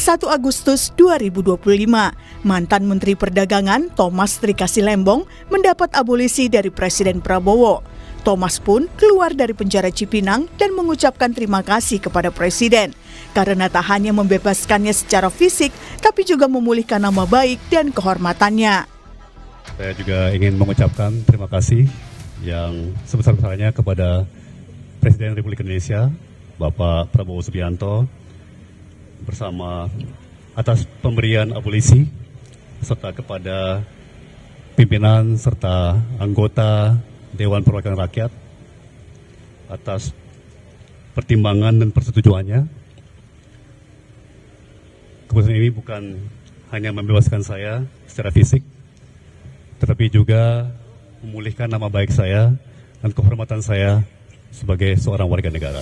1 Agustus 2025, mantan Menteri Perdagangan Thomas Trikasih Lembong mendapat abolisi dari Presiden Prabowo. Thomas pun keluar dari penjara Cipinang dan mengucapkan terima kasih kepada Presiden karena tak hanya membebaskannya secara fisik, tapi juga memulihkan nama baik dan kehormatannya. Saya juga ingin mengucapkan terima kasih yang sebesar-besarnya kepada Presiden Republik Indonesia, Bapak Prabowo Subianto, bersama atas pemberian abolisi serta kepada pimpinan serta anggota Dewan Perwakilan Rakyat atas pertimbangan dan persetujuannya. Keputusan ini bukan hanya membebaskan saya secara fisik, tetapi juga memulihkan nama baik saya dan kehormatan saya sebagai seorang warga negara.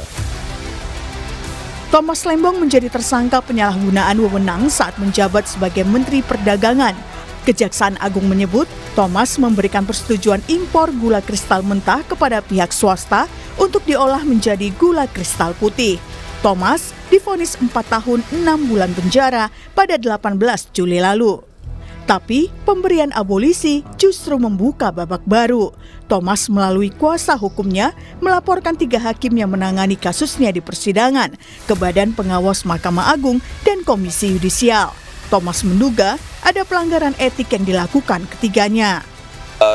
Thomas Lembong menjadi tersangka penyalahgunaan wewenang saat menjabat sebagai Menteri Perdagangan. Kejaksaan Agung menyebut Thomas memberikan persetujuan impor gula kristal mentah kepada pihak swasta untuk diolah menjadi gula kristal putih. Thomas divonis 4 tahun 6 bulan penjara pada 18 Juli lalu. Tapi pemberian abolisi justru membuka babak baru. Thomas melalui kuasa hukumnya melaporkan 3 hakim yang menangani kasusnya di persidangan ke Badan Pengawas Mahkamah Agung dan Komisi Yudisial. Thomas menduga ada pelanggaran etik yang dilakukan ketiganya.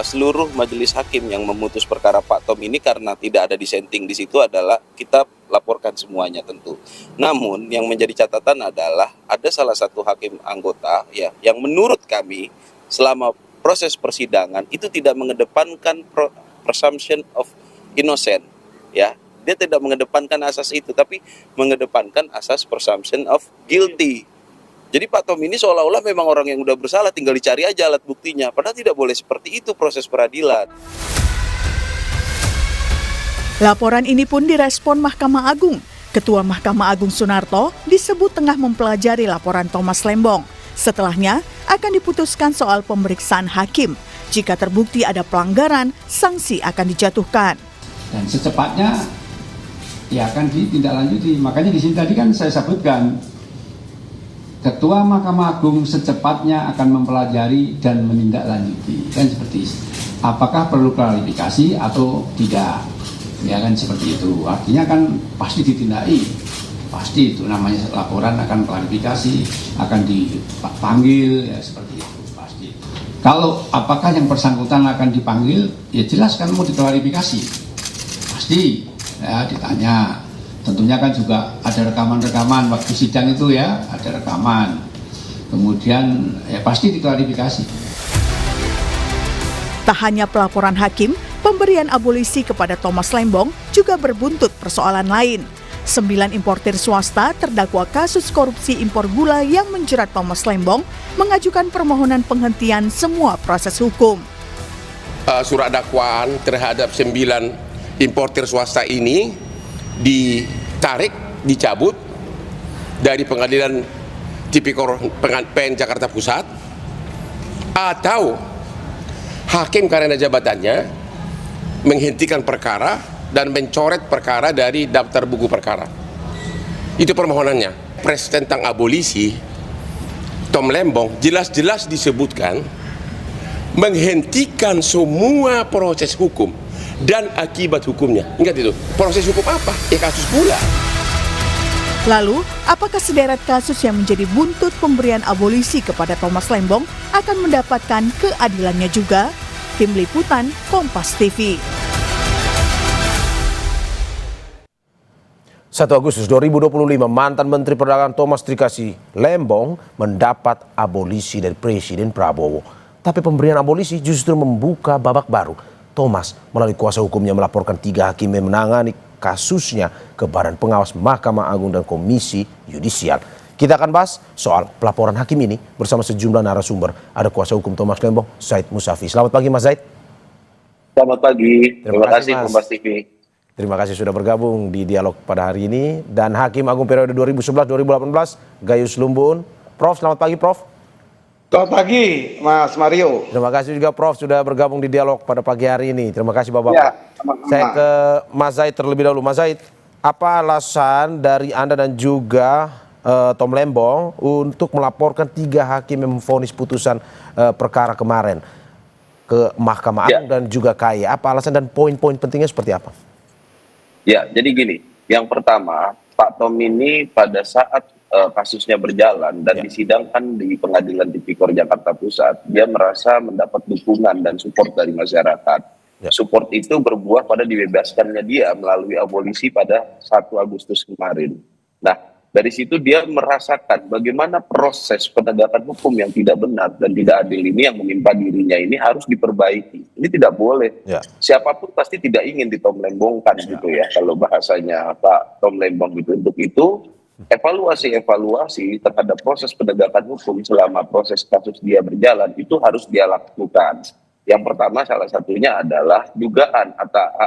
Seluruh majelis hakim yang memutus perkara Pak Tom ini karena tidak ada dissenting di situ adalah kita laporkan semuanya tentu. Namun yang menjadi catatan adalah ada salah satu hakim anggota ya yang menurut kami selama proses persidangan itu tidak mengedepankan presumption of innocent ya. Dia tidak mengedepankan asas itu tapi mengedepankan asas presumption of guilty. Jadi Pak Tom ini seolah-olah memang orang yang udah bersalah, tinggal dicari aja alat buktinya. Padahal tidak boleh seperti itu proses peradilan. Laporan ini pun direspon Mahkamah Agung. Ketua Mahkamah Agung Sunarto disebut tengah mempelajari laporan Thomas Lembong. Setelahnya akan diputuskan soal pemeriksaan hakim. Jika terbukti ada pelanggaran, sanksi akan dijatuhkan. Dan secepatnya ya akan ditindaklanjuti. Makanya di sini tadi kan saya sebutkan Ketua Mahkamah Agung secepatnya akan mempelajari dan menindaklanjuti, kan seperti itu. Apakah perlu klarifikasi atau tidak? Ya kan seperti itu. Artinya kan pasti ditindaki, pasti itu namanya laporan akan klarifikasi, akan dipanggil, ya seperti itu pasti. Kalau apakah yang bersangkutan akan dipanggil, ya jelas kan mau diklarifikasi, pasti ya ditanya. Tentunya kan juga ada rekaman-rekaman waktu sidang itu ya, ada rekaman. Kemudian ya pasti diklarifikasi. Tak hanya pelaporan hakim, pemberian abolisi kepada Thomas Lembong juga berbuntut persoalan lain. 9 importir swasta terdakwa kasus korupsi impor gula yang menjerat Thomas Lembong mengajukan permohonan penghentian semua proses hukum. Surat dakwaan terhadap 9 importir swasta ini ditarik, dicabut dari Pengadilan Tipikor PN Jakarta Pusat, atau hakim karena jabatannya menghentikan perkara dan mencoret perkara dari daftar buku perkara. Itu permohonannya. Pres tentang abolisi Tom Lembong jelas-jelas disebutkan menghentikan semua proses hukum dan akibat hukumnya. Ingat itu, proses hukum apa? Ya kasus gula. Lalu, apakah sederet kasus yang menjadi buntut pemberian abolisi kepada Thomas Lembong akan mendapatkan keadilannya juga? Tim Liputan, Kompas TV. 1 Agustus 2025, mantan Menteri Perdagangan Thomas Trikasih Lembong mendapat abolisi dari Presiden Prabowo. Tapi pemberian abolisi justru membuka babak baru. Thomas melalui kuasa hukumnya melaporkan 3 hakim yang menangani kasusnya ke Badan Pengawas Mahkamah Agung dan Komisi Yudisial. Kita akan bahas soal pelaporan hakim ini bersama sejumlah narasumber. Ada kuasa hukum Thomas Lembong, Zaid Musafi. Selamat pagi Mas Zaid. Selamat pagi. Terima kasih Mas. Kompas TV. Terima kasih sudah bergabung di dialog pada hari ini. Dan Hakim Agung periode 2011-2018, Gayus Lumbun. Prof, selamat pagi Prof. Selamat pagi, Mas Mario. Terima kasih juga Prof sudah bergabung di dialog pada pagi hari ini. Terima kasih Bapak. Ya, sama-sama. Saya ke Mas Zaid terlebih dahulu. Mas Zaid, apa alasan dari Anda dan juga Tom Lembong untuk melaporkan 3 hakim yang memvonis putusan perkara kemarin ke Mahkamah Agung dan juga KAI. Apa alasan dan poin-poin pentingnya seperti apa? Ya, jadi gini, yang pertama, Pak Tom ini pada saat kasusnya berjalan dan disidangkan di Pengadilan Tipikor Jakarta Pusat, dia merasa mendapat dukungan dan support dari masyarakat. Support itu berbuah pada dibebaskannya dia melalui abolisi pada 1 Agustus kemarin. Nah, dari situ dia merasakan bagaimana proses penegakan hukum yang tidak benar dan tidak adil ini yang menimpa dirinya ini harus diperbaiki. Ini tidak boleh. Siapapun pasti tidak ingin ditom lembongkan gitu ya. Kalau bahasanya Pak Tom Lembong gitu. Untuk itu evaluasi terhadap proses penegakan hukum selama proses kasus dia berjalan itu harus dia lakukan. Yang pertama salah satunya adalah dugaan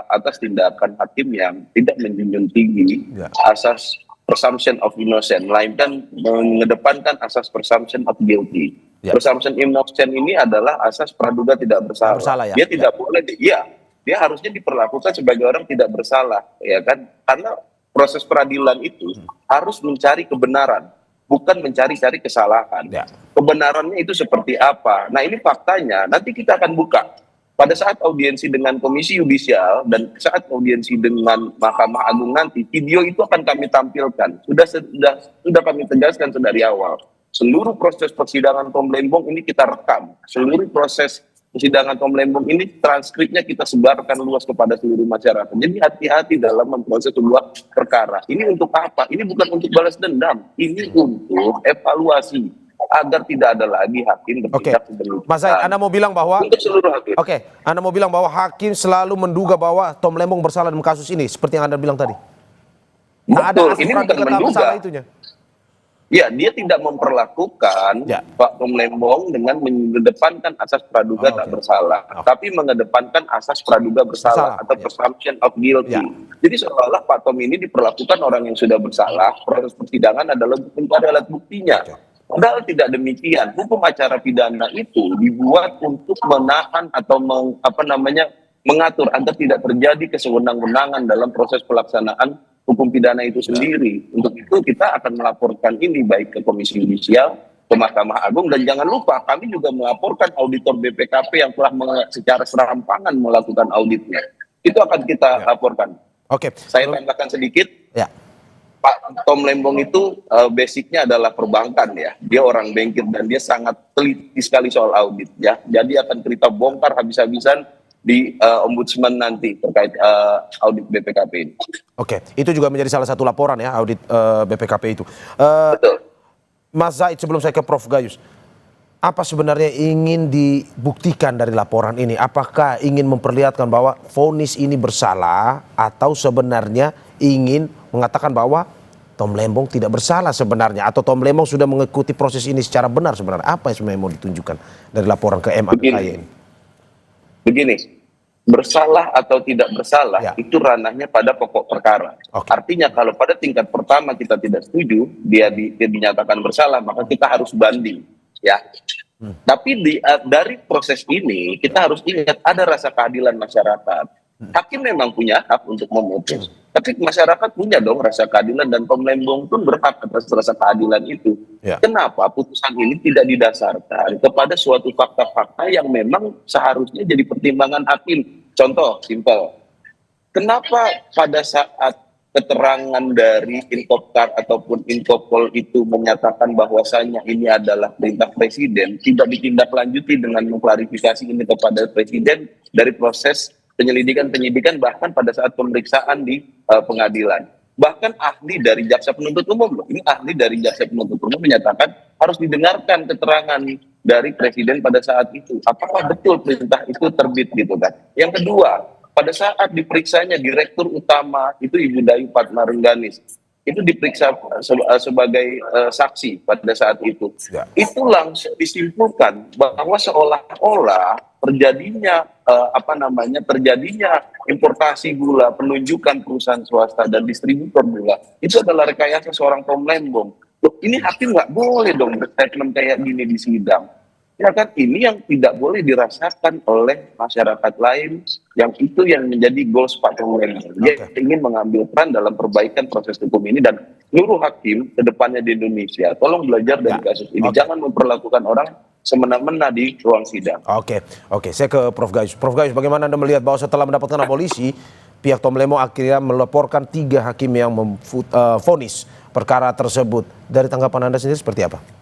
atas tindakan hakim yang tidak menjunjung tinggi asas presumption of innocent, melainkan mengedepankan asas presumption of guilty. Presumption innocent ini adalah asas praduga tidak bersalah. Dia tidak boleh, dia harusnya diperlakukan sebagai orang tidak bersalah, ya kan? Karena proses peradilan itu harus mencari kebenaran, bukan mencari-cari kesalahan. Kebenarannya itu seperti apa? Nah, ini faktanya. Nanti kita akan buka. Pada saat audiensi dengan Komisi Yudisial dan saat audiensi dengan Mahkamah Agung nanti, video itu akan kami tampilkan. Sudah kami tegaskan dari awal. Seluruh proses persidangan Tom Lembong ini kita rekam. Seluruh proses persidangan Tom Lembong ini transkripnya kita sebarkan luas kepada seluruh masyarakat. Jadi hati-hati dalam memproses sebuah perkara. Ini untuk apa? Ini bukan untuk balas dendam. Ini untuk evaluasi agar tidak ada lagi hakim bertindak sebelutan. Mas Zaid, Anda mau bilang bahwa untuk seluruh hakim. Anda mau bilang bahwa hakim selalu menduga bahwa Tom Lembong bersalah dalam kasus ini, seperti yang Anda bilang tadi. Betul, ini bukan menduga. Ya, dia tidak memperlakukan Pak Tom Lembong dengan mengedepankan asas praduga tak bersalah, tapi mengedepankan asas praduga bersalah atau presumption of guilty. Jadi seolah-olah Pak Tom ini diperlakukan orang yang sudah bersalah, proses persidangan adalah mencari alat buktinya. Padahal tidak demikian. Hukum acara pidana itu dibuat untuk menahan atau mengatur agar tidak terjadi kesewenang-wenangan dalam proses pelaksanaan hukum pidana itu sendiri. Untuk itu kita akan melaporkan ini baik ke Komisi Yudisial, ke Mahkamah Agung, dan jangan lupa kami juga melaporkan auditor BPKP yang telah secara serampangan melakukan auditnya. Itu akan kita laporkan. Saya tambahkan sedikit. Pak Tom Lembong itu basicnya adalah perbankan ya. Dia orang bankir dan dia sangat teliti sekali soal audit ya. Jadi akan kita bongkar habis-habisan di ombudsman nanti terkait audit BPKP ini. Itu juga menjadi salah satu laporan ya, audit BPKP itu. Betul. Mas Zaid, sebelum saya ke Prof Gayus, apa sebenarnya ingin dibuktikan dari laporan ini? Apakah ingin memperlihatkan bahwa vonis ini bersalah atau sebenarnya ingin mengatakan bahwa Tom Lembong tidak bersalah sebenarnya, atau Tom Lembong sudah mengikuti proses ini secara benar sebenarnya? Apa yang sebenarnya mau ditunjukkan dari laporan ke MA ini? Begini, bersalah atau tidak bersalah itu ranahnya pada pokok perkara. Artinya kalau pada tingkat pertama kita tidak setuju, dia dinyatakan bersalah, maka kita harus banding, ya. Tapi dari proses ini kita harus ingat ada rasa keadilan masyarakat. Hakim memang punya hak untuk memutus, tapi masyarakat punya dong rasa keadilan, dan Tom Lembong pun berhak atas rasa keadilan itu. Kenapa putusan ini tidak didasarkan kepada suatu fakta-fakta yang memang seharusnya jadi pertimbangan hakim? Contoh simpel, kenapa pada saat keterangan dari Inkopkar ataupun Inkopol itu menyatakan bahwasanya ini adalah perintah presiden, tidak ditindaklanjuti dengan mengklarifikasi ini kepada presiden dari proses penyidikan bahkan pada saat pemeriksaan di pengadilan. Bahkan ahli dari jaksa penuntut umum, ini ahli dari jaksa penuntut umum menyatakan harus didengarkan keterangan dari presiden pada saat itu. Apakah betul perintah itu terbit gitu kan? Yang kedua, pada saat diperiksanya Direktur Utama itu Ibu Dayu Padmarengganis, itu diperiksa sebagai saksi pada saat itu. Itu langsung disimpulkan bahwa seolah-olah terjadinya importasi gula, penunjukan perusahaan swasta dan distributor gula itu adalah rekayasa seorang Tom Lembong. Loh, ini hakim nggak boleh dong berstatement kayak gini di sidang. Ya kan, ini yang tidak boleh dirasakan oleh masyarakat lain, yang itu yang menjadi goals Pak Tomleno. Dia ingin mengambil peran dalam perbaikan proses hukum ini, dan seluruh hakim kedepannya di Indonesia, tolong belajar dari kasus ini. Jangan memperlakukan orang semena-mena di ruang sidang. Oke, saya ke Prof. Gayus. Prof. Gayus, bagaimana Anda melihat bahwa setelah mendapatkan abolisi, pihak Tomleno akhirnya melaporkan 3 hakim yang memvonis perkara tersebut. Dari tanggapan Anda sendiri seperti apa?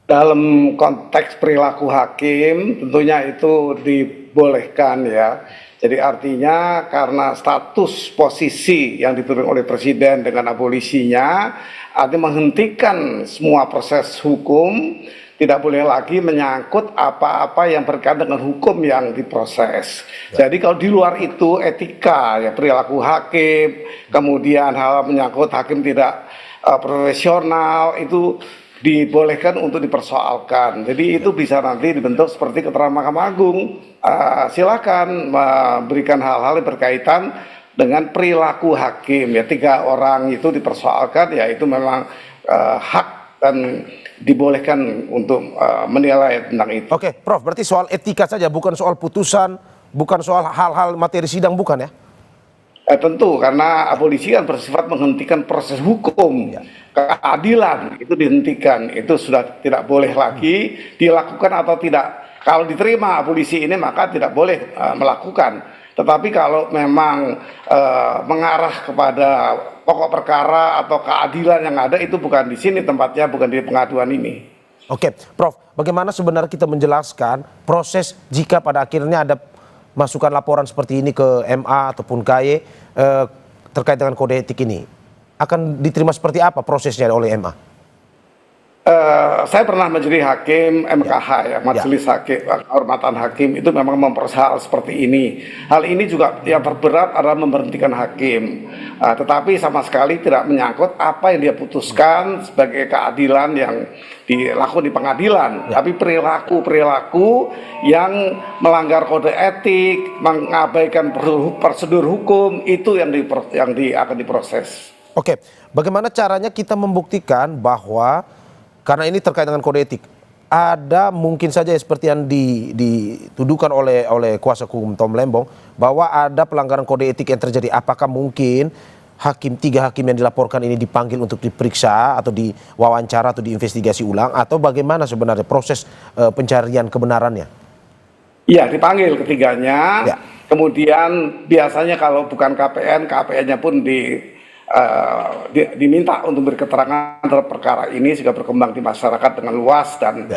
Dalam konteks perilaku hakim tentunya itu dibolehkan ya. Jadi artinya karena status posisi yang diturunkan oleh Presiden dengan abolisinya, artinya menghentikan semua proses hukum, tidak boleh lagi menyangkut apa-apa yang berkaitan dengan hukum yang diproses. Jadi kalau di luar itu etika ya, perilaku hakim, kemudian hal menyangkut hakim tidak profesional, itu dibolehkan untuk dipersoalkan. Jadi itu bisa nanti dibentuk seperti keterangan Mahkamah Agung. Silakan memberikan hal-hal yang berkaitan dengan perilaku hakim ya. 3 orang itu dipersoalkan ya, itu memang hak dan dibolehkan untuk menilai tentang itu. Oke, Prof, berarti soal etika saja, bukan soal putusan, bukan soal hal-hal materi sidang, bukan ya? Tentu, karena abolisi kan bersifat menghentikan proses hukum, keadilan itu dihentikan, itu sudah tidak boleh lagi dilakukan atau tidak. Kalau diterima abolisi ini maka tidak boleh melakukan. Tetapi kalau memang mengarah kepada pokok perkara atau keadilan yang ada, itu bukan di sini tempatnya, bukan di pengaduan ini. Oke, Prof, bagaimana sebenarnya kita menjelaskan proses jika pada akhirnya ada masukan laporan seperti ini ke MA ataupun KY terkait dengan kode etik ini? Akan diterima seperti apa prosesnya oleh MA? Saya pernah menjadi hakim MKH ya, Majelis Hakim Kehormatan Hakim, itu memang memproses hal seperti ini. Hal ini juga yang terberat adalah memberhentikan hakim, tetapi sama sekali tidak menyangkut apa yang dia putuskan sebagai keadilan yang dilakukan di pengadilan, tapi perilaku yang melanggar kode etik, mengabaikan prosedur hukum, itu yang akan diproses. Oke, bagaimana caranya kita membuktikan bahwa karena ini terkait dengan kode etik, ada mungkin saja seperti yang dituduhkan oleh kuasa hukum Tom Lembong bahwa ada pelanggaran kode etik yang terjadi. Apakah mungkin 3 hakim yang dilaporkan ini dipanggil untuk diperiksa atau diwawancara atau diinvestigasi ulang, atau bagaimana sebenarnya proses pencarian kebenarannya? Iya, dipanggil ketiganya. Kemudian biasanya kalau bukan KPN-nya pun diminta untuk beri keterangan terhadap perkara ini sehingga berkembang di masyarakat dengan luas dan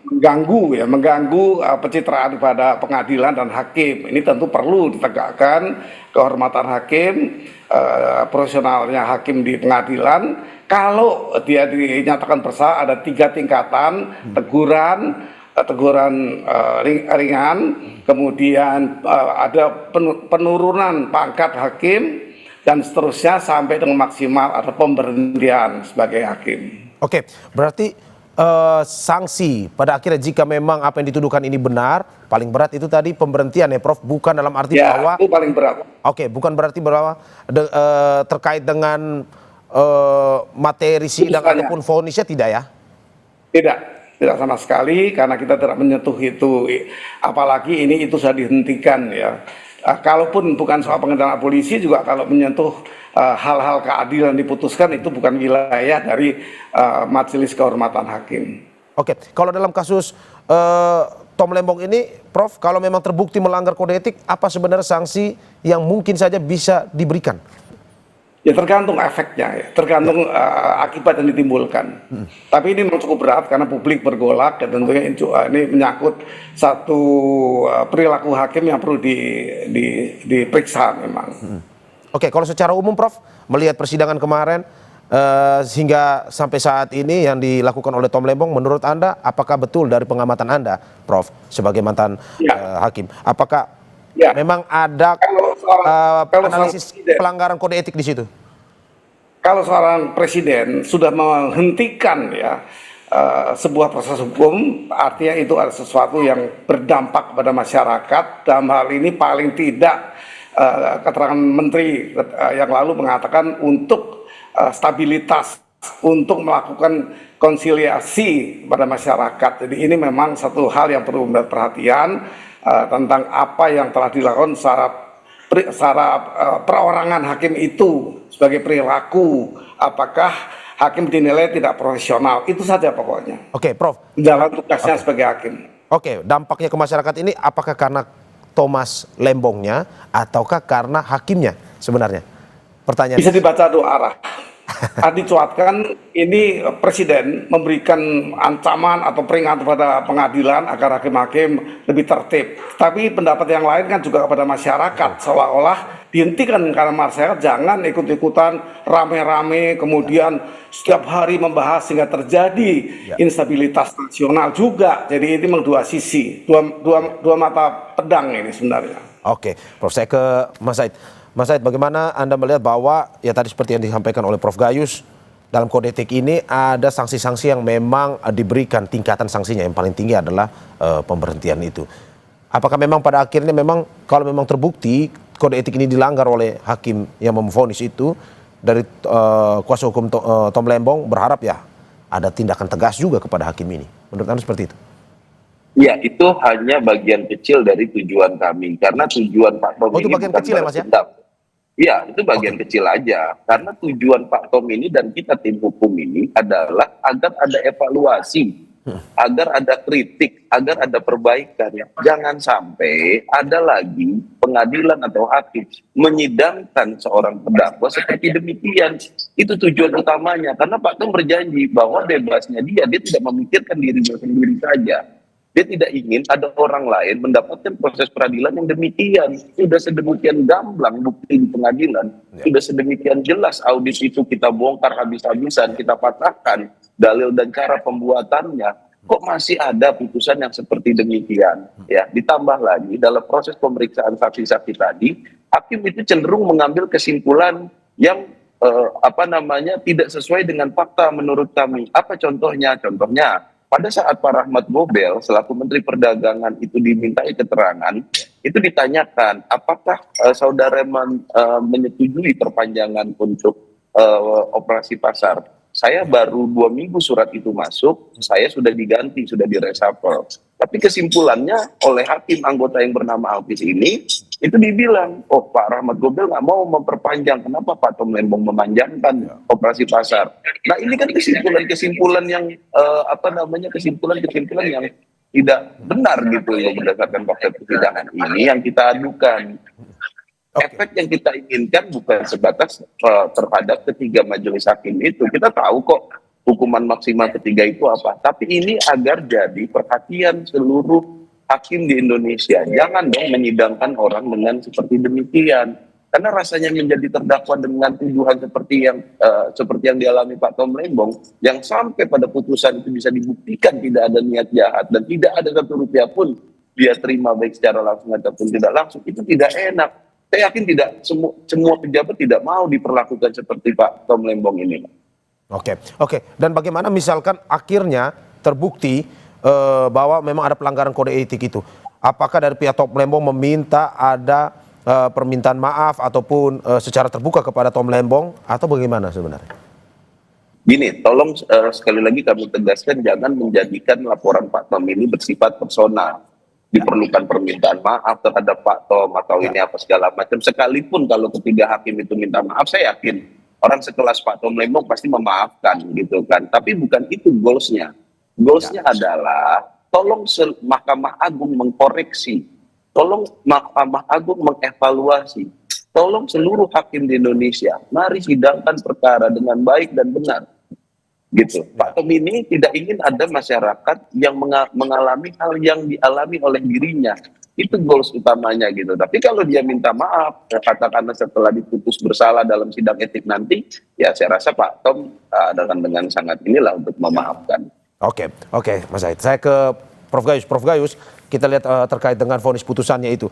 mengganggu pencitraan pada pengadilan dan hakim. Ini tentu perlu ditegakkan kehormatan hakim, profesionalnya hakim di pengadilan. Kalau dia dinyatakan bersalah, ada 3 tingkatan: teguran ringan, kemudian ada penurunan pangkat hakim, dan seterusnya sampai dengan maksimal ada pemberhentian sebagai hakim. Oke, berarti sanksi pada akhirnya jika memang apa yang dituduhkan ini benar, paling berat itu tadi pemberhentian ya, Prof, bukan dalam arti bahwa itu paling berat. Oke, bukan berarti bahwa terkait dengan materi sidang ataupun vonisnya, tidak ya? Tidak sama sekali, karena kita tidak menyentuh itu, apalagi itu sudah dihentikan ya. Kalaupun bukan soal pengendalian abolisi, juga kalau menyentuh hal-hal keadilan diputuskan, itu bukan wilayah dari Majelis Kehormatan Hakim. Oke, kalau dalam kasus Tom Lembong ini, Prof, kalau memang terbukti melanggar kode etik, apa sebenarnya sanksi yang mungkin saja bisa diberikan? Ya tergantung efeknya, ya. Tergantung akibat yang ditimbulkan. Tapi ini memang cukup berat karena publik bergolak, dan tentunya ini menyangkut satu perilaku hakim yang perlu diperiksa memang. Oke, kalau secara umum, Prof, melihat persidangan kemarin sehingga sampai saat ini yang dilakukan oleh Tom Lembong, menurut Anda apakah betul dari pengamatan Anda, Prof, sebagai mantan hakim, apakah memang ada analisis pelanggaran kode etik di situ? Kalau seorang presiden sudah menghentikan sebuah proses hukum, artinya itu ada sesuatu yang berdampak pada masyarakat. Dalam hal ini paling tidak keterangan menteri yang lalu mengatakan untuk stabilitas untuk melakukan konsiliasi pada masyarakat. Jadi ini memang satu hal yang perlu mendapat perhatian tentang apa yang telah dilakukan secara perorangan hakim itu sebagai perilaku. Apakah hakim dinilai tidak profesional? Itu saja pokoknya. Oke, Prof. Dalam tugasnya sebagai hakim. Oke, dampaknya ke masyarakat ini apakah karena Thomas Lembongnya ataukah karena hakimnya sebenarnya? Pertanyaan. Bisa dibaca dua arah. Dicuatkan ini presiden memberikan ancaman atau peringatan kepada pengadilan agar hakim-hakim lebih tertib. Tapi pendapat yang lain kan juga kepada masyarakat, seolah-olah dihentikan karena masyarakat jangan ikut-ikutan rame-rame kemudian setiap hari membahas sehingga terjadi instabilitas nasional juga. Jadi ini memang dua sisi, dua mata pedang ini sebenarnya. Oke, Prof, saya ke Mas Said. Mas Said, bagaimana Anda melihat bahwa ya tadi seperti yang disampaikan oleh Prof Gayus, dalam kode etik ini ada sanksi-sanksi yang memang diberikan, tingkatan sanksinya yang paling tinggi adalah pemberhentian itu. Apakah memang pada akhirnya memang kalau memang terbukti kode etik ini dilanggar oleh hakim yang memvonis itu, dari kuasa hukum Tom Lembong berharap ya ada tindakan tegas juga kepada hakim ini. Menurut Anda seperti itu? Ya, itu hanya bagian kecil dari tujuan kami. Karena tujuan Pak Tom itu ini bagian bukan kecil ya, Mas ya? Iya, itu bagian kecil aja. Karena tujuan Pak Tom ini dan kita tim hukum ini adalah agar ada evaluasi, agar ada kritik, agar ada perbaikan. Ya. Jangan sampai ada lagi pengadilan atau hakim menyidangkan seorang terdakwa seperti demikian. Itu tujuan utamanya. Karena Pak Tom berjanji bahwa bebasnya dia tidak memikirkan dirinya sendiri saja. Dia tidak ingin ada orang lain mendapatkan proses peradilan yang demikian. Sudah sedemikian gamblang bukti di pengadilan. Sudah sedemikian jelas audit itu kita bongkar habis-habisan, kita patahkan dalil dan cara pembuatannya. Kok masih ada putusan yang seperti demikian? Ya, ditambah lagi dalam proses pemeriksaan saksi-saksi tadi, hakim itu cenderung mengambil kesimpulan yang tidak sesuai dengan fakta menurut kami. Apa contohnya? Contohnya, pada saat Pak Rahmat Gobel selaku Menteri Perdagangan itu dimintai keterangan, itu ditanyakan apakah saudara menyetujui perpanjangan untuk operasi pasar. Saya baru 2 minggu surat itu masuk, saya sudah diganti, sudah diresapel. Tapi kesimpulannya oleh hakim anggota yang bernama Alvis ini, itu dibilang, oh Pak Rahmat Gobel nggak mau memperpanjang, kenapa Pak Tom Lembong memanjangkan operasi pasar? Nah ini kan kesimpulan-kesimpulan yang kesimpulan-kesimpulan yang tidak benar gitu loh berdasarkan fakta persidangan ini yang kita adukan. Efek yang kita inginkan bukan sebatas terhadap ketiga majelis hakim itu. Kita tahu kok hukuman maksimal ketiga itu apa. Tapi ini agar jadi perhatian seluruh hakim di Indonesia. Jangan dong menyidangkan orang dengan seperti demikian. Karena rasanya menjadi terdakwa dengan tuduhan seperti yang dialami Pak Tom Lembong, yang sampai pada putusan itu bisa dibuktikan tidak ada niat jahat dan tidak ada satu rupiah pun dia terima baik secara langsung ataupun tidak langsung, itu tidak enak. Saya yakin tidak semua pejabat tidak mau diperlakukan seperti Pak Tom Lembong ini. Oke. Dan bagaimana misalkan akhirnya terbukti bahwa memang ada pelanggaran kode etik itu? Apakah dari pihak Tom Lembong meminta ada permintaan maaf ataupun secara terbuka kepada Tom Lembong atau bagaimana sebenarnya? Gini, tolong sekali lagi kami tegaskan jangan menjadikan laporan Pak Tom ini bersifat personal. Diperlukan permintaan maaf terhadap Pak Tom atau ini apa segala macam. Sekalipun kalau ketiga hakim itu minta maaf, saya yakin orang sekelas Pak Tom Lembong pasti memaafkan gitu kan. Tapi bukan itu goalsnya. Goalsnya adalah tolong Mahkamah Agung mengkoreksi, tolong Mahkamah Agung mengevaluasi, tolong seluruh hakim di Indonesia mari sidangkan perkara dengan baik dan benar. Gitu. Pak Tom ini tidak ingin ada masyarakat yang mengalami hal yang dialami oleh dirinya. Itu goals utamanya gitu. Tapi kalau dia minta maaf, katakanlah setelah diputus bersalah dalam sidang etik nanti, ya saya rasa Pak Tom dengan sangat inilah untuk memaafkan. Oke, Mas Said. Saya ke Prof Gayus. Prof Gayus, kita lihat terkait dengan vonis putusannya itu.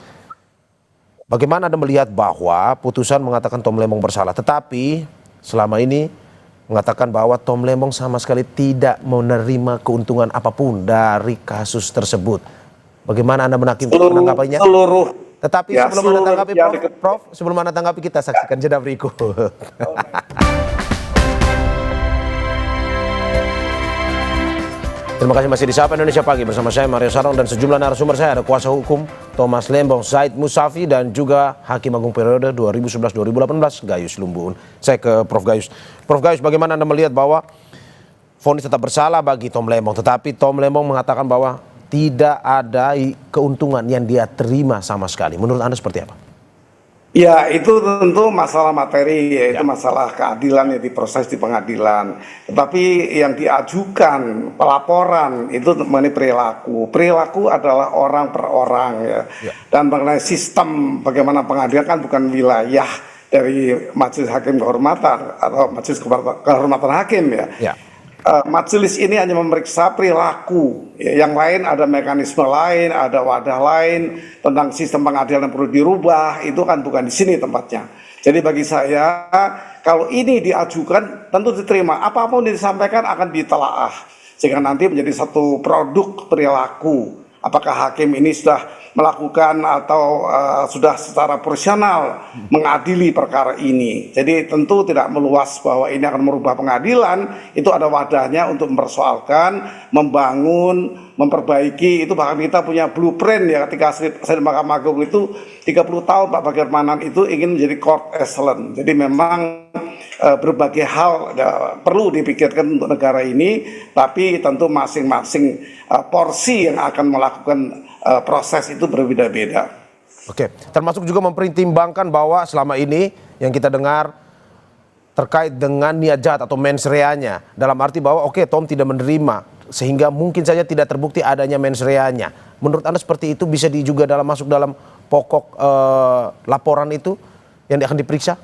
Bagaimana Anda melihat bahwa putusan mengatakan Tom Lembong bersalah, tetapi selama ini mengatakan bahwa Tom Lembong sama sekali tidak menerima keuntungan apapun dari kasus tersebut. Bagaimana Anda menanggapinya? Tetapi sebelum Anda tanggapi, Prof, sebelum Anda tanggapi kita saksikan jeda berikut. Terima kasih masih di Sapa Indonesia Pagi bersama saya Mario Sarong dan sejumlah narasumber saya. Ada kuasa hukum Thomas Lembong, Zaid Musafi, dan juga Hakim Agung periode 2011-2018 Gayus Lumbun. Saya ke Prof. Gayus. Prof. Gayus, bagaimana Anda melihat bahwa vonis tetap bersalah bagi Tom Lembong, tetapi Tom Lembong mengatakan bahwa tidak ada keuntungan yang dia terima sama sekali. Menurut Anda seperti apa? Ya, itu tentu masalah materi, yaitu masalah keadilan yang diproses di pengadilan. Tetapi yang diajukan pelaporan itu mengenai perilaku. Perilaku adalah orang per orang ya. Dan mengenai sistem bagaimana pengadilan kan bukan wilayah dari Majelis Hakim Kehormatan atau Majelis Kehormatan Hakim ya. Majelis ini hanya memeriksa perilaku, yang lain ada mekanisme lain, ada wadah lain tentang sistem pengadilan yang perlu dirubah, itu kan bukan di sini tempatnya. Jadi bagi saya, kalau ini diajukan tentu diterima, apapun yang disampaikan akan ditelaah, sehingga nanti menjadi satu produk perilaku. Apakah hakim ini sudah melakukan atau sudah secara profesional mengadili perkara ini. Jadi tentu tidak meluas bahwa ini akan merubah pengadilan, itu ada wadahnya untuk mempersoalkan, membangun, memperbaiki. Itu bahkan kita punya blueprint ya, ketika saya di Mahkamah Agung itu 30 tahun Pak Bagir Manan itu ingin menjadi court excellent. Jadi memang berbagai hal perlu dipikirkan untuk negara ini, tapi tentu masing-masing porsi yang akan melakukan proses itu berbeda-beda. Oke, termasuk juga mempertimbangkan bahwa selama ini yang kita dengar terkait dengan niat jahat atau mens rea-nya, dalam arti bahwa Tom tidak menerima sehingga mungkin saja tidak terbukti adanya mens rea-nya. Menurut Anda seperti itu bisa juga masuk dalam pokok laporan itu yang akan diperiksa?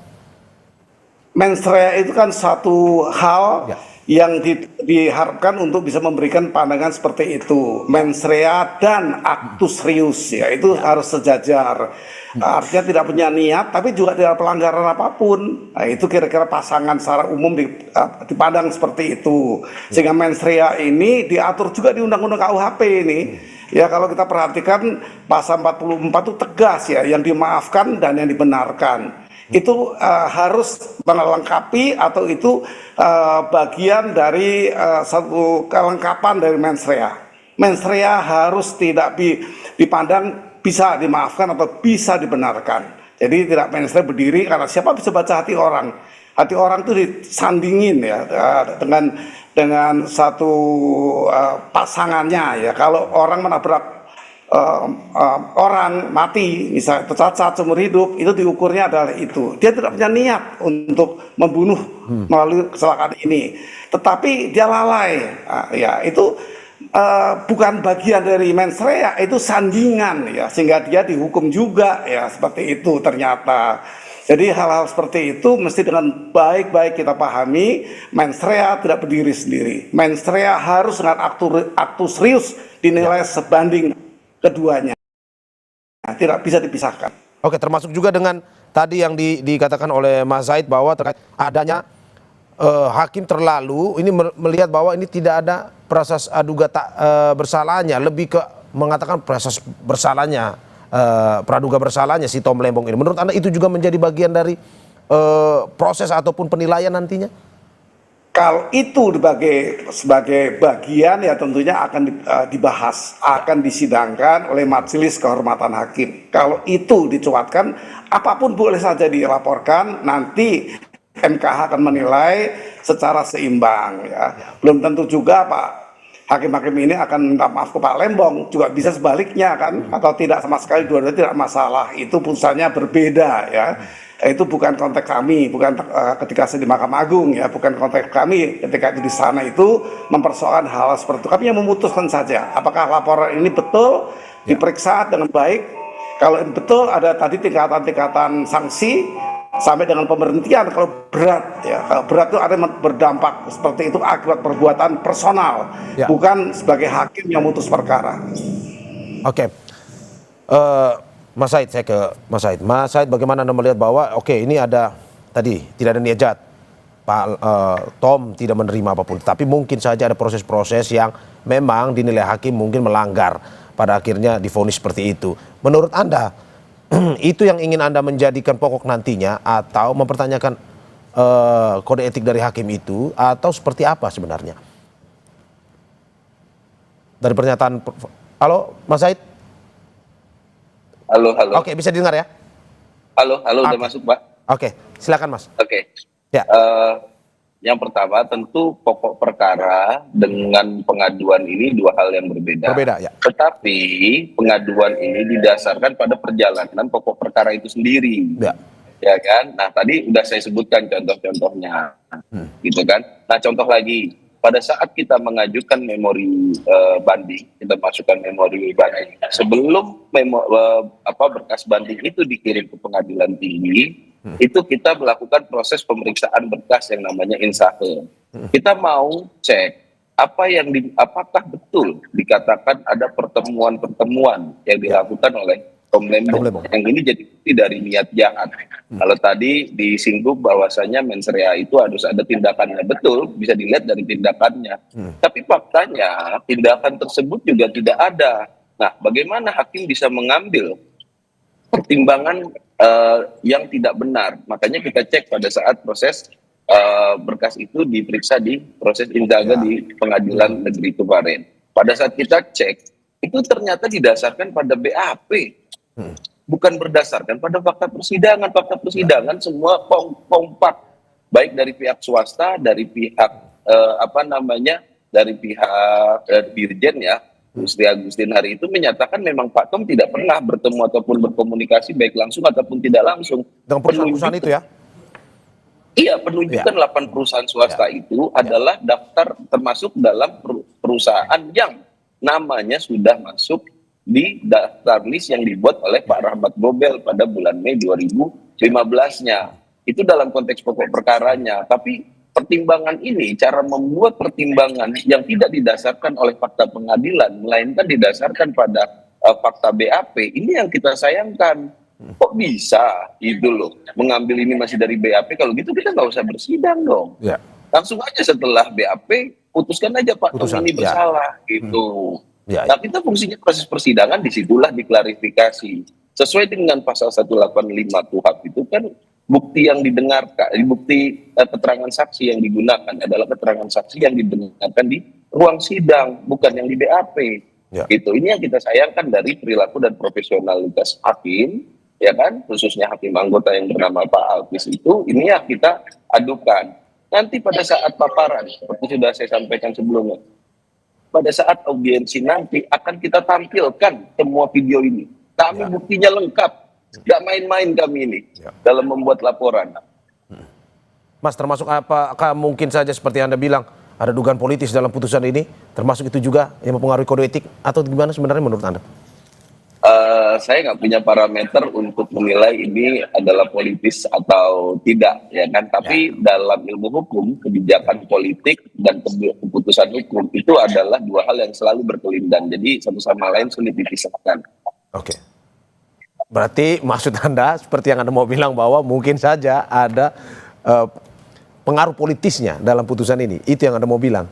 Mens rea itu kan satu hal yang diharapkan untuk bisa memberikan pandangan seperti itu. Mens rea dan actus reus ya, itu harus sejajar. Artinya tidak punya niat tapi juga tidak pelanggaran apapun. Nah, itu kira-kira pasangan secara umum dipandang seperti itu. Sehingga mens rea ini diatur juga di Undang-Undang KUHP ini. Ya, kalau kita perhatikan pasal 44 itu tegas ya, yang dimaafkan dan yang dibenarkan. Itu harus melengkapi atau itu bagian dari satu kelengkapan dari mens rea. Mens rea harus tidak dipandang bisa dimaafkan atau bisa dibenarkan. Jadi tidak mens rea berdiri karena siapa bisa baca hati orang. Hati orang itu disandingin ya dengan satu pasangannya ya. Kalau orang menabrak orang mati, misalnya tercacat seumur hidup, itu diukurnya adalah itu. Dia tidak punya niat untuk membunuh melalui kecelakaan ini, tetapi dia lalai. Ya itu bukan bagian dari mens rea, itu sandingan ya, sehingga dia dihukum juga ya, seperti itu ternyata. Jadi hal-hal seperti itu mesti dengan baik-baik kita pahami. Mens rea tidak berdiri sendiri. Mens rea harus dengan actus reus dinilai sebanding keduanya, tidak bisa dipisahkan. Oke, termasuk juga dengan tadi yang dikatakan oleh Mas Zaid bahwa terkait adanya hakim terlalu ini melihat bahwa ini tidak ada prasas aduga tak bersalahnya, lebih ke mengatakan prasas bersalahnya, praduga bersalahnya si Tom Lembong ini. Menurut Anda itu juga menjadi bagian dari proses ataupun penilaian nantinya? Kalau itu sebagai bagian ya tentunya akan dibahas, akan disidangkan oleh Majelis Kehormatan Hakim. Kalau itu dicuatkan, apapun boleh saja dilaporkan, nanti MKH akan menilai secara seimbang ya. Belum tentu juga Pak hakim-hakim ini akan minta maaf ke Pak Lembong, juga bisa sebaliknya kan, atau tidak sama sekali, dua-duanya tidak masalah. Itu putusannya berbeda ya. Itu bukan konteks kami, bukan ketika saya di Mahkamah Agung ya, bukan konteks kami ketika itu di sana itu mempersoalkan hal seperti itu. Kami yang memutuskan saja apakah laporan ini betul diperiksa dengan baik. Kalau betul ada tadi tingkatan-tingkatan sanksi sampai dengan pemberhentian kalau berat ya. Kalau berat itu ada berdampak seperti itu akibat perbuatan personal, bukan sebagai hakim yang memutus perkara. Oke. Mas Zaid, saya ke Mas Zaid. Mas Zaid, bagaimana Anda melihat bahwa ini ada tadi tidak ada niat jahat, Pak Tom tidak menerima apapun, tapi mungkin saja ada proses-proses yang memang dinilai hakim mungkin melanggar, pada akhirnya divonis seperti itu. Menurut Anda itu yang ingin Anda menjadikan pokok nantinya, atau mempertanyakan kode etik dari hakim itu, atau seperti apa sebenarnya? dari pernyataan. Halo, Mas Said? Halo, halo. Oke, bisa didengar ya? Halo, udah Oke. masuk, Pak. Oke, silakan Mas. Oke. Ya. Yang pertama tentu pokok perkara dengan pengaduan ini dua hal yang berbeda. Berbeda, ya. Tetapi pengaduan ini didasarkan pada perjalanan pokok perkara itu sendiri. Ya. Ya kan? Nah, tadi udah saya sebutkan contoh-contohnya. Gitu kan? Nah, contoh lagi. Pada saat kita mengajukan memori banding, kita masukkan memori banding. Sebelum berkas banding itu dikirim ke pengadilan tinggi, itu kita melakukan proses pemeriksaan berkas yang namanya insahe. Kita mau cek apakah betul dikatakan ada pertemuan-pertemuan yang dilakukan oleh Tom Lembong. Yang ini jadi bukti dari niat jahat. Kalau tadi disinggung bahwasanya mensrea itu harus ada tindakannya, betul, bisa dilihat dari tindakannya. Tapi faktanya tindakan tersebut juga tidak ada. Nah, bagaimana hakim bisa mengambil pertimbangan yang tidak benar? Makanya kita cek pada saat proses berkas itu diperiksa di proses indaga di pengadilan negeri kemarin. Pada saat kita cek, itu ternyata didasarkan pada BAP. Bukan berdasarkan pada fakta persidangan. Fakta persidangan semua kompak, baik dari pihak swasta, dari pihak dari pihak Dirjen ya, Gusti Agustin hari itu menyatakan memang Pak Tom tidak pernah bertemu ataupun berkomunikasi baik langsung ataupun tidak langsung Dengan perusahaan-perusahaan itu ya? Iya, penunjukan 8 perusahaan swasta itu adalah daftar termasuk dalam perusahaan yang namanya sudah masuk di daftar list yang dibuat oleh Pak Rahmat Gobel pada bulan Mei 2015-nya. Itu dalam konteks pokok perkaranya. Tapi pertimbangan ini, cara membuat pertimbangan yang tidak didasarkan oleh fakta pengadilan, melainkan didasarkan pada fakta BAP, ini yang kita sayangkan. Kok bisa gitu loh, mengambil ini masih dari BAP, kalau gitu kita nggak usah bersidang dong. Ya. Langsung aja setelah BAP, putuskan aja Pak Tom ini bersalah gitu. Ya. Nah, kita fungsinya proses persidangan disitulah diklarifikasi. Sesuai dengan pasal 185 KUHP itu kan bukti yang didengarkan, bukti keterangan saksi yang digunakan adalah keterangan saksi yang didengarkan di ruang sidang, bukan yang di BAP. Ya. Gitu. Ini yang kita sayangkan dari perilaku dan profesionalitas hakim, ya kan, khususnya hakim anggota yang bernama Pak Alkis itu, ini yang kita adukan. Nanti pada saat paparan, seperti sudah saya sampaikan sebelumnya, pada saat audiensi nanti akan kita tampilkan semua video ini. Kami buktinya lengkap, nggak main-main kami ini dalam membuat laporan. Mas, termasuk apakah mungkin saja seperti Anda bilang ada dugaan politis dalam putusan ini, termasuk itu juga yang mempengaruhi kode etik atau gimana sebenarnya menurut Anda? Saya nggak punya parameter untuk menilai ini adalah politis atau tidak, ya kan. Tapi dalam ilmu hukum, kebijakan politik dan keputusan hukum itu adalah dua hal yang selalu berkelindan. Jadi satu sama lain sulit dipisahkan. Oke. Berarti maksud Anda seperti yang Anda mau bilang bahwa mungkin saja ada pengaruh politisnya dalam putusan ini. Itu yang Anda mau bilang?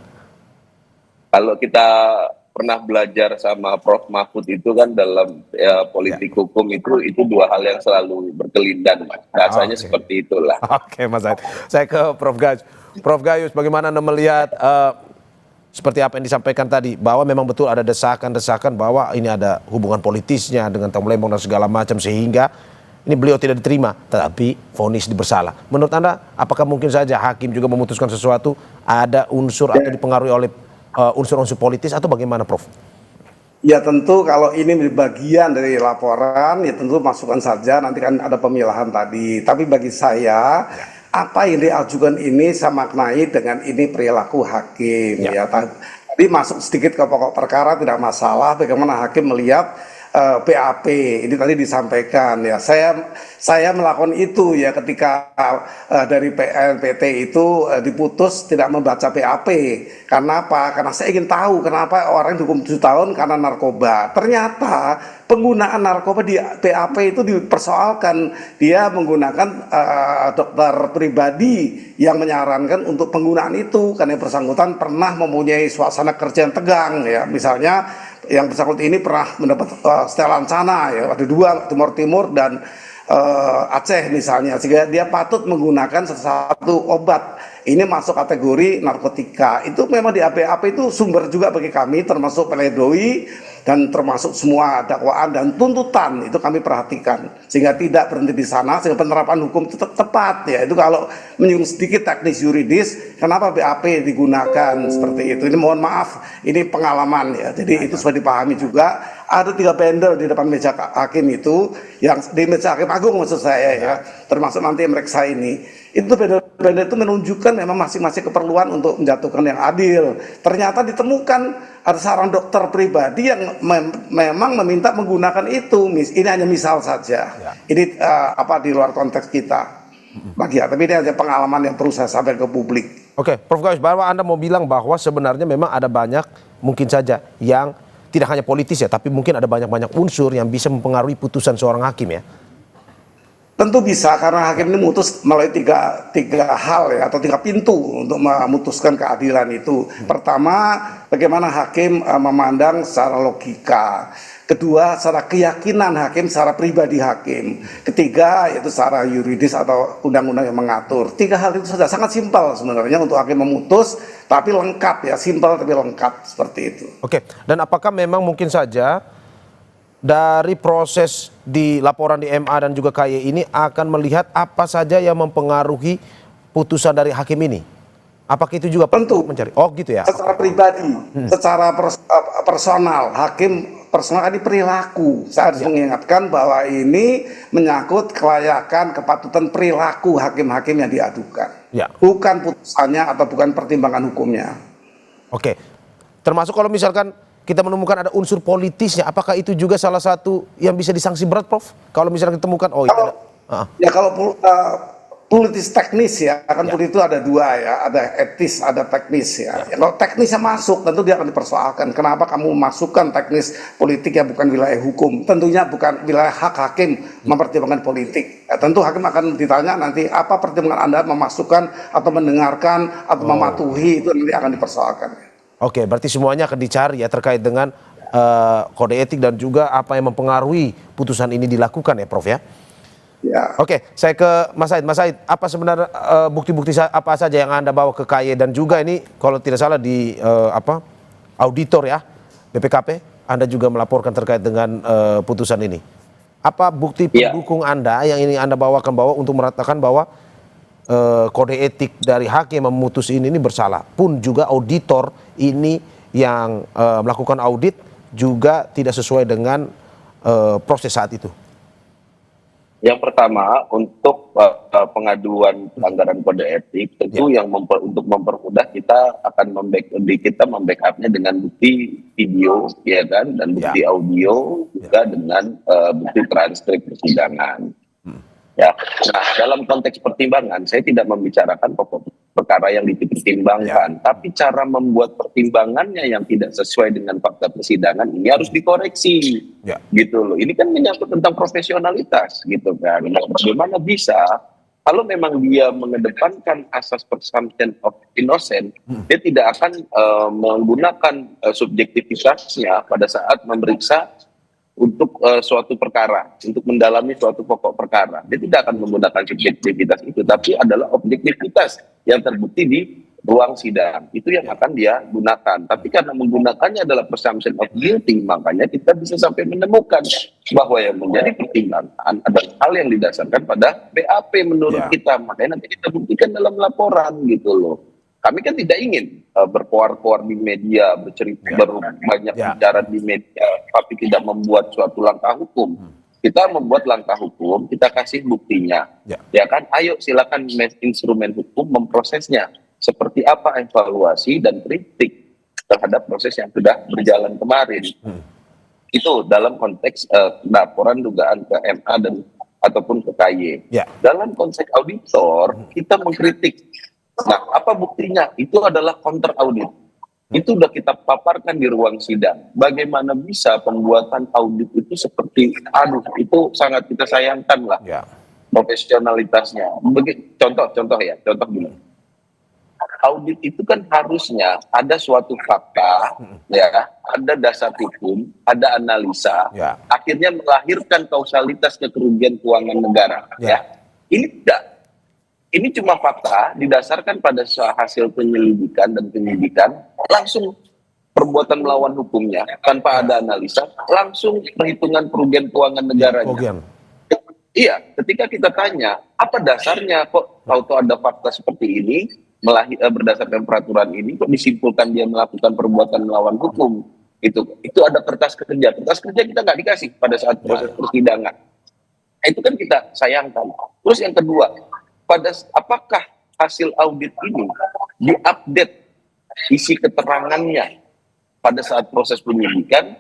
Kalau kita pernah belajar sama Prof. Mahfud itu kan dalam politik hukum itu dua hal yang selalu berkelindan, Mas. Rasanya seperti itulah. Oke, Mas Said. Saya ke Prof. Gayus. Prof. Gayus, bagaimana Anda melihat seperti apa yang disampaikan tadi, bahwa memang betul ada desakan-desakan bahwa ini ada hubungan politisnya dengan Tom Lembong dan segala macam, sehingga ini beliau tidak diterima, tetapi vonis bersalah. Menurut Anda, apakah mungkin saja hakim juga memutuskan sesuatu, ada unsur atau dipengaruhi oleh unsur-unsur politis atau bagaimana, Prof? Ya tentu kalau ini bagian dari laporan, ya tentu masukkan saja, nanti kan ada pemilahan tadi. Tapi bagi saya, apa yang diajukan ini saya maknai dengan ini perilaku hakim. Ya. Tadi masuk sedikit ke pokok perkara tidak masalah, bagaimana hakim melihat BAP ini tadi disampaikan ya, saya melakukan itu ya ketika dari PNPT itu diputus tidak membaca BAP. Karena apa? Karena saya ingin tahu kenapa orang dihukum 7 tahun karena narkoba. Ternyata penggunaan narkoba di BAP itu dipersoalkan, dia menggunakan dokter pribadi yang menyarankan untuk penggunaan itu karena yang bersangkutan pernah mempunyai suasana kerja yang tegang ya, misalnya yang bersangkutan ini pernah mendapat setelan sana ya, ada 2 Timur dan Aceh misalnya, sehingga dia patut menggunakan sesuatu obat ini masuk kategori narkotika. Itu memang di BAP itu sumber juga bagi kami, termasuk pledoi dan termasuk semua dakwaan dan tuntutan itu kami perhatikan sehingga tidak berhenti di sana, sehingga penerapan hukum itu tepat ya. Itu kalau menyinggung sedikit teknis yuridis, kenapa BAP digunakan seperti itu. Ini mohon maaf, ini pengalaman ya. Jadi itu sudah dipahami juga. Ada 3 bendel di depan meja hakim itu, yang di meja hakim agung maksud saya ya, termasuk nanti yang mereka ini. Itu bendel-bendel itu menunjukkan memang masing-masing keperluan untuk menjatuhkan yang adil. Ternyata ditemukan ada seorang dokter pribadi yang memang meminta menggunakan itu. Ini hanya misal saja. Ini di luar konteks kita. Tapi ini hanya pengalaman yang perlu saya sampaikan ke publik. Oke, Prof. Gayus, bahwa Anda mau bilang bahwa sebenarnya memang ada banyak mungkin saja yang tidak hanya politis ya, tapi mungkin ada banyak-banyak unsur yang bisa mempengaruhi putusan seorang hakim ya? Tentu bisa, karena hakim ini memutus melalui tiga hal ya, atau 3 pintu untuk memutuskan keadilan itu. Pertama, bagaimana hakim memandang secara logika. Kedua, secara keyakinan hakim, secara pribadi hakim. Ketiga, yaitu secara yuridis atau undang-undang yang mengatur. 3 hal itu sudah sangat simpel sebenarnya untuk hakim memutus, tapi lengkap ya, simpel tapi lengkap seperti itu. Oke, dan apakah memang mungkin saja dari proses di laporan di MA dan juga KY ini akan melihat apa saja yang mempengaruhi putusan dari hakim ini? Apakah itu juga tentu mencari? Oh gitu ya. Secara pribadi, secara personal, hakim personal ini perilaku. Saya harus mengingatkan bahwa ini menyangkut kelayakan, kepatutan perilaku hakim-hakim yang diadukan. Ya. Bukan putusannya atau bukan pertimbangan hukumnya. Oke, termasuk kalau misalkan kita menemukan ada unsur politisnya, apakah itu juga salah satu yang bisa disanksi berat, Prof? Kalau misalkan ditemukan, kalau politis teknis ya, kan politis itu ada 2 ya, ada etis, ada teknis ya. Kalau teknisnya masuk, tentu dia akan dipersoalkan. Kenapa kamu memasukkan teknis politik yang bukan wilayah hukum? Tentunya bukan wilayah hak hakim mempertimbangkan politik. Ya, tentu hakim akan ditanya nanti apa pertimbangan Anda memasukkan atau mendengarkan atau mematuhi, itu nanti akan dipersoalkan. Oke, berarti semuanya akan dicari ya terkait dengan kode etik dan juga apa yang mempengaruhi putusan ini dilakukan ya, Prof ya? Ya. Oke, saya ke Mas Said. Mas Said, apa sebenarnya bukti-bukti apa saja yang Anda bawa ke KY dan juga ini kalau tidak salah di auditor ya BPKP, Anda juga melaporkan terkait dengan putusan ini. Apa bukti pendukung Anda yang ini Anda bawakan untuk meratakan bahwa kode etik dari hakim yang memutus ini bersalah, pun juga auditor ini yang melakukan audit juga tidak sesuai dengan proses saat itu? Yang pertama, untuk pengaduan pelanggaran kode etik, tentu yang untuk mempermudah kita akan membackup-nya dengan bukti video, ya kan, dan bukti audio juga dengan bukti transkrip persidangan. Ya, nah dalam konteks pertimbangan, saya tidak membicarakan pokok perkara yang dipertimbangkan, tapi cara membuat pertimbangannya yang tidak sesuai dengan fakta persidangan ini harus dikoreksi, gitu loh. Ini kan menyangkut tentang profesionalitas, gitu kan. Nah, bagaimana bisa kalau memang dia mengedepankan asas presumption of innocent, dia tidak akan menggunakan subjektivitasnya pada saat memeriksa untuk suatu perkara, untuk mendalami suatu pokok perkara. Dia tidak akan menggunakan subjektivitas itu, tapi adalah objektivitas yang terbukti di ruang sidang. Itu yang akan dia gunakan. Tapi karena menggunakannya adalah presumption of guilty, makanya kita bisa sampai menemukan bahwa yang menjadi pertimbangan adalah hal yang didasarkan pada BAP menurut kita. Makanya nanti kita buktikan dalam laporan, gitu loh. Kami kan tidak ingin berkoar-koar di media, banyak bicara di media, tapi tidak membuat suatu langkah hukum. Kita membuat langkah hukum, kita kasih buktinya. Ya kan, ayo silakan instrumen hukum memprosesnya. Seperti apa evaluasi dan kritik terhadap proses yang sudah berjalan kemarin. Itu dalam konteks laporan dugaan ke MA dan ataupun ke KY. Dalam konteks auditor, kita mengkritik. Nah, apa buktinya? Itu adalah counter audit. Itu sudah kita paparkan di ruang sidang. Bagaimana bisa pembuatan audit itu seperti, itu sangat kita sayangkan lah profesionalitasnya. Contoh gini. Audit itu kan harusnya ada suatu fakta, ada dasar hukum, ada analisa, akhirnya melahirkan kausalitas kerugian keuangan negara. Ini tidak. Ini cuma fakta didasarkan pada hasil penyelidikan dan penyidikan, langsung perbuatan melawan hukumnya tanpa ada analisa, langsung perhitungan kerugian keuangan negaranya. Kerugian. Iya, ketika kita tanya apa dasarnya kok tahu-tahu ada fakta seperti ini, berdasarkan peraturan ini kok disimpulkan dia melakukan perbuatan melawan hukum, itu ada kertas kerja kita nggak dikasih pada saat proses persidangan. Itu kan kita sayangkan. Terus yang kedua, apakah hasil audit ini diupdate isi keterangannya pada saat proses penyidikan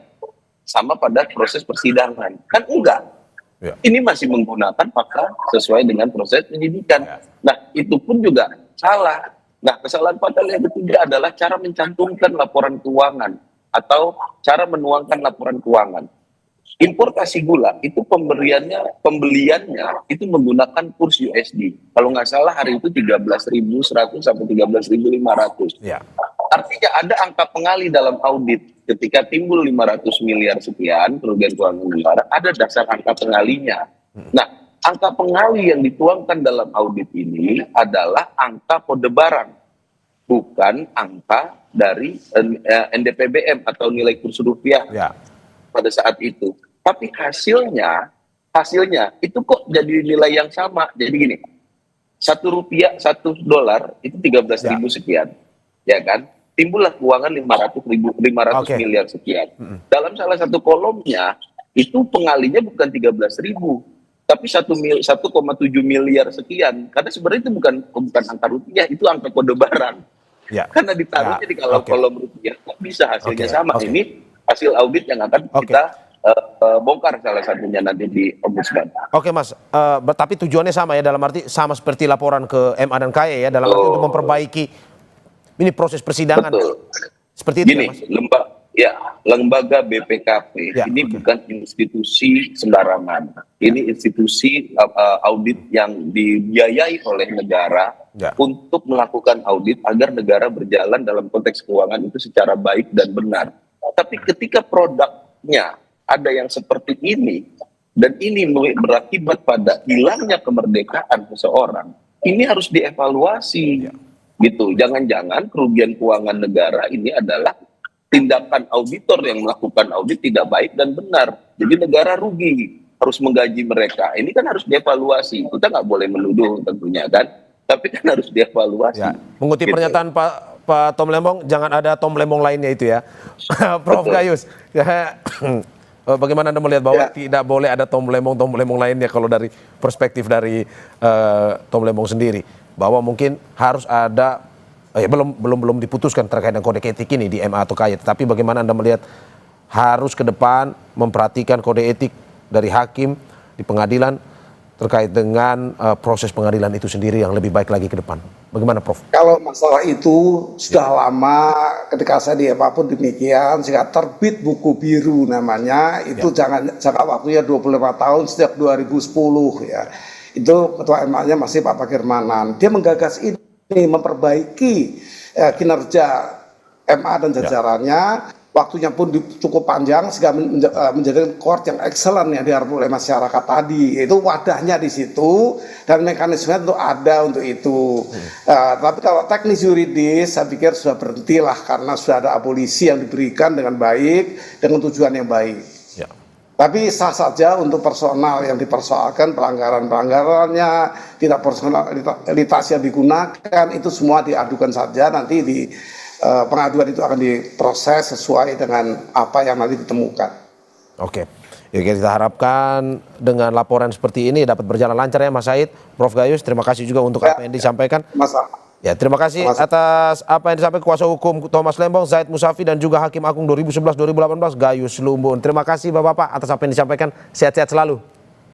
sama pada proses persidangan? Kan enggak. Ya. Ini masih menggunakan fakta sesuai dengan proses penyidikan. Nah, itu pun juga salah. Nah, kesalahan fatal yang ketiga adalah cara mencantumkan laporan keuangan atau cara menuangkan laporan keuangan. Importasi gula itu pembeliannya itu menggunakan kurs USD. Kalau nggak salah hari itu 13.100 sampai 13.500. Ya. Artinya ada angka pengali dalam audit. Ketika timbul 500 miliar sekian kerugian keuangan negara, ada dasar angka pengalinya. Nah, angka pengali yang dituangkan dalam audit ini adalah angka kode barang, bukan angka dari NDPBM atau nilai kurs rupiah pada saat itu. Tapi hasilnya itu kok jadi nilai yang sama. Jadi gini, $1, $1 itu 13.000 sekian, ya kan? Timbullah keuangan 500 miliar sekian. Dalam salah satu kolomnya itu pengalinya bukan 13.000, tapi 1,7 miliar sekian. Karena sebenarnya itu bukan angka rupiah, itu angka kode barang. Ya. Karena ditaruhnya di kolom rupiah, kok bisa hasilnya sama. Ini hasil audit yang akan kita bongkar salah satunya nanti di Ombudsman. Oke Mas, tapi tujuannya sama ya, dalam arti sama seperti laporan ke MA dan KY ya, dalam arti untuk memperbaiki ini proses persidangan. Betul. Seperti itu gini, ya Mas? Lembaga BPKP ini bukan institusi sembarangan. Ini institusi audit yang dibiayai oleh negara untuk melakukan audit agar negara berjalan dalam konteks keuangan itu secara baik dan benar. Tapi ketika produknya ada yang seperti ini, dan ini berakibat pada hilangnya kemerdekaan seseorang, ini harus dievaluasi. Gitu. Jangan-jangan kerugian keuangan negara ini adalah tindakan auditor yang melakukan audit tidak baik dan benar. Jadi negara rugi, harus menggaji mereka. Ini kan harus dievaluasi. Kita nggak boleh menuduh tentunya kan, tapi kan harus dievaluasi. Ya. Mengutip pernyataan Pak Tom Lembong, jangan ada Tom Lembong lainnya itu ya. Prof Gayus. Bagaimana Anda melihat bahwa tidak boleh ada Tom Lembong lainnya kalau dari perspektif dari Tom Lembong sendiri, bahwa mungkin harus ada belum diputuskan terkait dengan kode etik ini di MA atau KY, tapi bagaimana Anda melihat harus ke depan memperhatikan kode etik dari hakim di pengadilan terkait dengan proses pengadilan itu sendiri yang lebih baik lagi ke depan. Bagaimana Prof? Kalau masalah itu sudah lama, ketika saya di MA pun demikian, sehingga terbit buku biru namanya, itu jangka waktunya 25 tahun sejak 2010 ya. Itu ketua MA-nya masih Pak Pakirmanan. Dia menggagas ini, memperbaiki kinerja MA dan jajarannya. Waktunya pun cukup panjang sehingga menjadi court yang excellent yang diharapkan oleh masyarakat tadi. Itu wadahnya di situ dan mekanismenya tentu ada untuk itu. Tapi kalau teknis yuridis saya pikir sudah berhentilah karena sudah ada abolisi yang diberikan dengan baik dengan tujuan yang baik. Tapi sah saja untuk personal yang dipersoalkan, pelanggaran-pelanggarannya, tidak personalitas yang digunakan, itu semua diadukan saja, nanti di pengaduan itu akan diproses sesuai dengan apa yang nanti ditemukan. Oke, ya, kita harapkan dengan laporan seperti ini dapat berjalan lancar ya Mas Said. Prof Gayus, terima kasih juga untuk apa yang disampaikan. Ya, terima kasih atas apa yang disampaikan kuasa hukum Thomas Lembong, Zaid Musafi, dan juga Hakim Agung 2011-2018 Gayus Lumbun. Terima kasih Bapak-Bapak atas apa yang disampaikan. Sehat-sehat selalu.